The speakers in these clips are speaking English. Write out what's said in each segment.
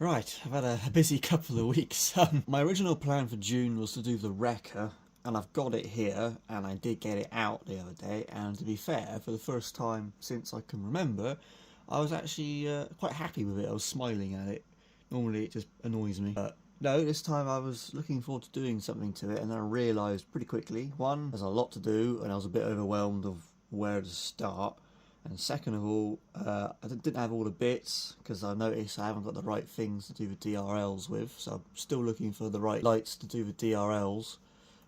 Right, I've had a busy couple of weeks. My original plan for June was to do the Wrecker, and I've got it here, and I did get it out the other day, and to be fair, for the first time since I can remember, I was actually quite happy with it. I was smiling at it. Normally it just annoys me. But no, this time I was looking forward to doing something to it, and then I realised pretty quickly, one, there's a lot to do, and I was a bit overwhelmed of where to start. And second of all, I didn't have all the bits because I noticed I haven't got the right things to do the DRLs with. So I'm still looking for the right lights to do the DRLs.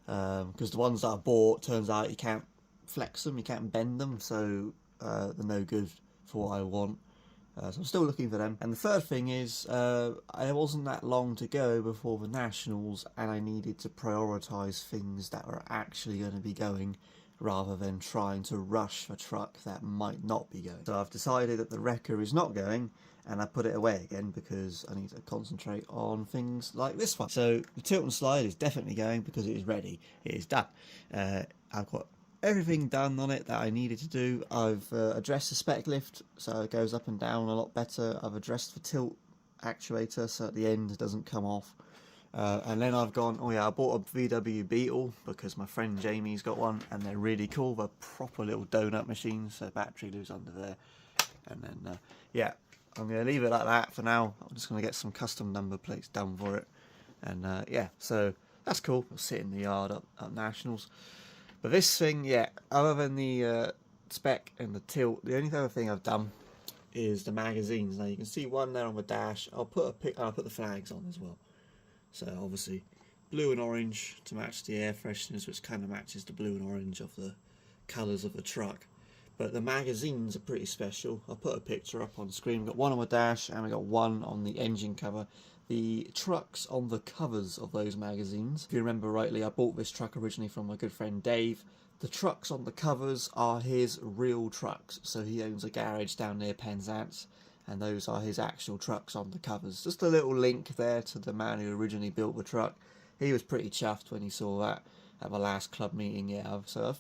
Because the ones that I bought, turns out you can't flex them, you can't bend them. So they're no good for what I want. So I'm still looking for them. And the third thing is, it wasn't that long to go before the Nationals, and I needed to prioritise things that were actually going to be going, rather than trying to rush a truck that might not be going. So I've decided that the Wrecker is not going, and I put it away again because I need to concentrate on things like this one. So the tilt and slide is definitely going because it is ready. It is done. I've got everything done on it that I needed to do. I've addressed the spec lift so it goes up and down a lot better. I've addressed the tilt actuator so at the end it doesn't come off. And then I've gone, oh yeah, I bought a VW Beetle because my friend Jamie's got one and they're really cool. They're proper little donut machines, so battery lives under there. And then, yeah, I'm going to leave it like that for now. I'm just going to get some custom number plates done for it. And yeah, so that's cool. I'll sit in the yard up Nationals. But this thing, yeah, other than the spec and the tilt, the only other thing I've done is the magazines. Now you can see one there on the dash. I'll put the flags on as well. So obviously blue and orange to match the air fresheners, which kind of matches the blue and orange of the colours of the truck. But the magazines are pretty special. I'll put a picture up on screen. We've got one on the dash and we've got one on the engine cover. The truck's on the covers of those magazines. If you remember rightly, I bought this truck originally from my good friend Dave. The trucks on the covers are his real trucks. So he owns a garage down near Penzance, and those are his actual trucks on the covers. Just a little link there to the man who originally built the truck. He was pretty chuffed when he saw that at my last club meeting. Yeah, so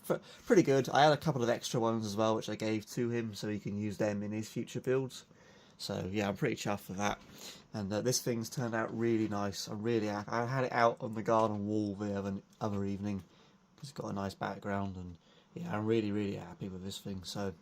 pretty good. I had a couple of extra ones as well, which I gave to him so he can use them in his future builds. So yeah, I'm pretty chuffed with that. And this thing's turned out really nice. I'm really happy. I had it out on the garden wall the other evening. It's got a nice background, and yeah, I'm really happy with this thing. So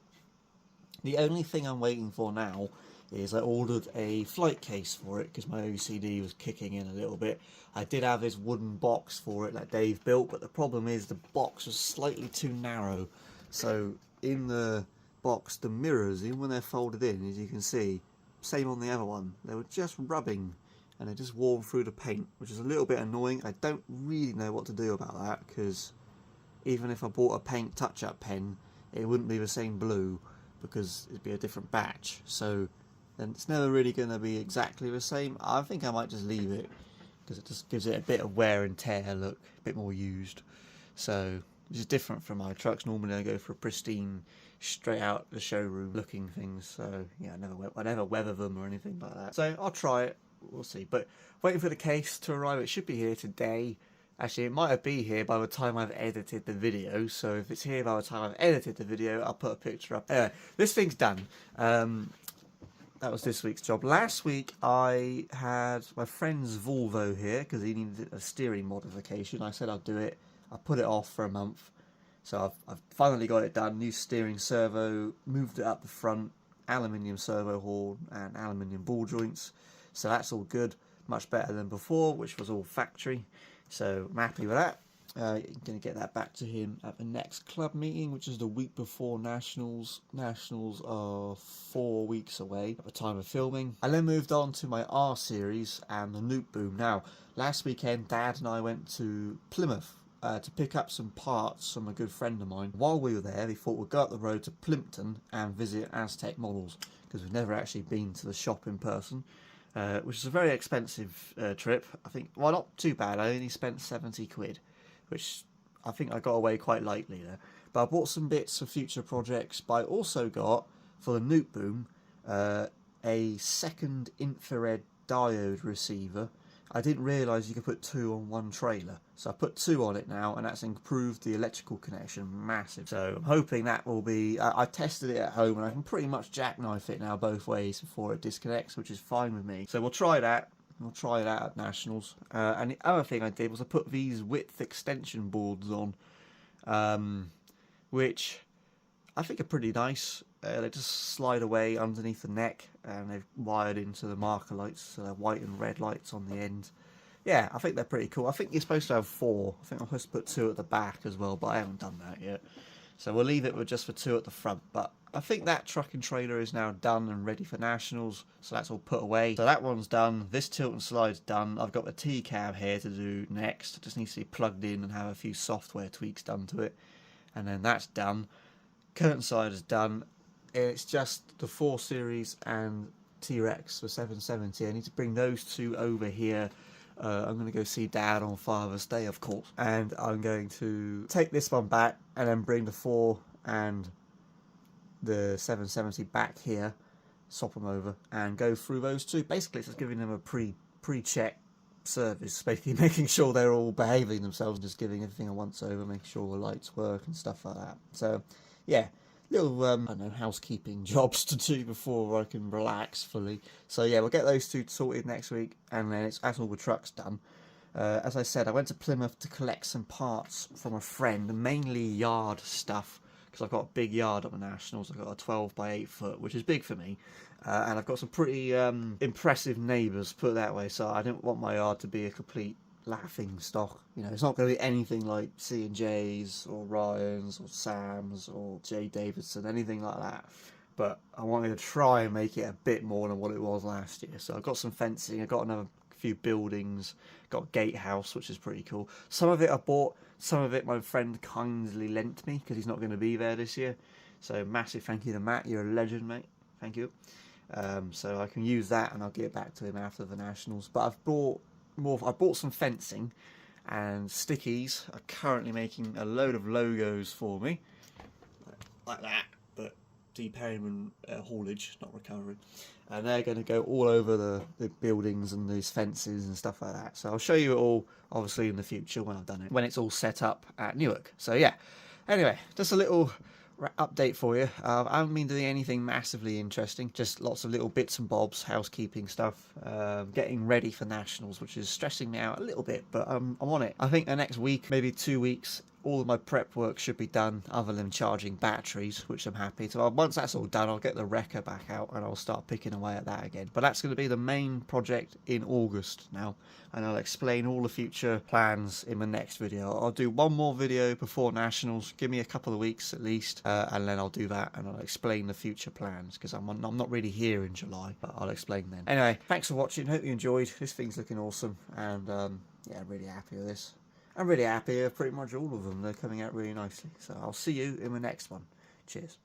the only thing I'm waiting for now is I ordered a flight case for it because my OCD was kicking in a little bit. I did have this wooden box for it that Dave built, but the problem is the box was slightly too narrow. So in the box, the mirrors, even when they're folded in, as you can see, same on the other one, they were just rubbing and they just worn through the paint, which is a little bit annoying. I don't really know what to do about that because even if I bought a paint touch-up pen, it wouldn't be the same blue because it'd be a different batch. So then it's never really going to be exactly the same. I think I might just leave it because it just gives it a bit of wear and tear look, a bit more used. So which is different from my trucks. Normally I go for a pristine, straight out the showroom looking things. So yeah, I never weather them or anything like that. So I'll try it. We'll see. But waiting for the case to arrive. It should be here today. Actually, it might be here by the time I've edited the video. So if it's here by the time I've edited the video, I'll put a picture up. Anyway, this thing's done. That was this week's job. Last week I had my friend's Volvo here because he needed a steering modification. I said I'd do it. I put it off for a month. So I've finally got it done. New steering servo, moved it up the front, aluminium servo horn and aluminium ball joints. So that's all good. Much better than before, which was all factory. So I'm happy with that. I'm going to get that back to him at the next club meeting, which is the week before Nationals. Nationals are 4 weeks away at the time of filming. I then moved on to my R series and the Nuke boom. Now, last weekend, Dad and I went to Plymouth to pick up some parts from a good friend of mine. While we were there, we thought we'd go up the road to Plimpton and visit Aztec Models because we've never actually been to the shop in person. Which is a very expensive trip. I think, well, not too bad. I only spent 70 quid, which I think I got away quite lightly there. But I bought some bits for future projects, but I also got, for the Nuke boom, a second infrared diode receiver. I didn't realise you could put 2 on one trailer. So I put 2 on it now, and that's improved the electrical connection massive. So I'm hoping that will be... I tested it at home, and I can pretty much jackknife it now both ways before it disconnects, which is fine with me. So we'll try that. We'll try that at Nationals. And the other thing I did was I put these width extension boards on, which I think are pretty nice. They just slide away underneath the neck, and they've wired into the marker lights, so they're white and red lights on the end. Yeah, I think they're pretty cool. I think you're supposed to have 4. I think I'm supposed to put 2 at the back as well, but I haven't done that yet. So we'll leave it with just for 2 at the front. But I think that truck and trailer is now done and ready for Nationals, so that's all put away. So that one's done. This tilt and slide's done. I've got the T-cab here to do next. It just needs to be plugged in and have a few software tweaks done to it. And then that's done. Curtain side is done. It's just the 4 Series and T-Rex for 770. I need to bring those 2 over here. I'm going to go see Dad on Father's Day, of course. And I'm going to take this one back and then bring the 4 and the 770 back here, swap them over, and go through those 2. Basically, it's just giving them a pre-check service, basically making sure they're all behaving themselves, just giving everything a once over, making sure all the lights work and stuff like that. So, yeah. Little, I don't know, housekeeping jobs to do before I can relax fully. So yeah, we'll get those 2 sorted next week, and then that's all the trucks done. As I said, I went to Plymouth to collect some parts from a friend, mainly yard stuff, because I've got a big yard at the Nationals. I've got a 12 by 8 foot, which is big for me. And I've got some pretty impressive neighbours, put it that way, so I didn't want my yard to be a complete laughing stock. You know, it's not going to be anything like C&J's or Ryan's or Sam's or J Davidson, anything like that. But I wanted to try and make it a bit more than what it was last year. So I've got some fencing, I've got another few buildings, got a gatehouse, which is pretty cool. Some of it I bought, some of it my friend kindly lent me because he's not going to be there this year. So massive thank you to Matt, you're a legend, mate. Thank you. So I can use that and I'll get it back to him after the Nationals. But I bought some fencing, and Stickies are currently making a load of logos for me, like that, but depayment haulage, not recovery, and they're going to go all over the buildings and these fences and stuff like that. So I'll show you it all, obviously, in the future when I've done it, when it's all set up at Newark. So yeah, anyway, just a little update for you. I haven't been doing anything massively interesting, just lots of little bits and bobs, housekeeping stuff, getting ready for Nationals, which is stressing me out a little bit, but I'm on it. I think the next week, maybe 2 weeks, all of my prep work should be done other than charging batteries, which I'm happy. So once that's all done, I'll get the wrecker back out and I'll start picking away at that again. But that's going to be the main project in August now, and I'll explain all the future plans in the next video. I'll do one more video before Nationals, give me a couple of weeks at least, and then I'll do that and I'll explain the future plans, because I'm not really here in July, but I'll explain then. Anyway, thanks for watching, hope you enjoyed. This thing's looking awesome, and yeah, really happy with this. I'm really happy with pretty much all of them. They're coming out really nicely. So I'll see you in the next one. Cheers.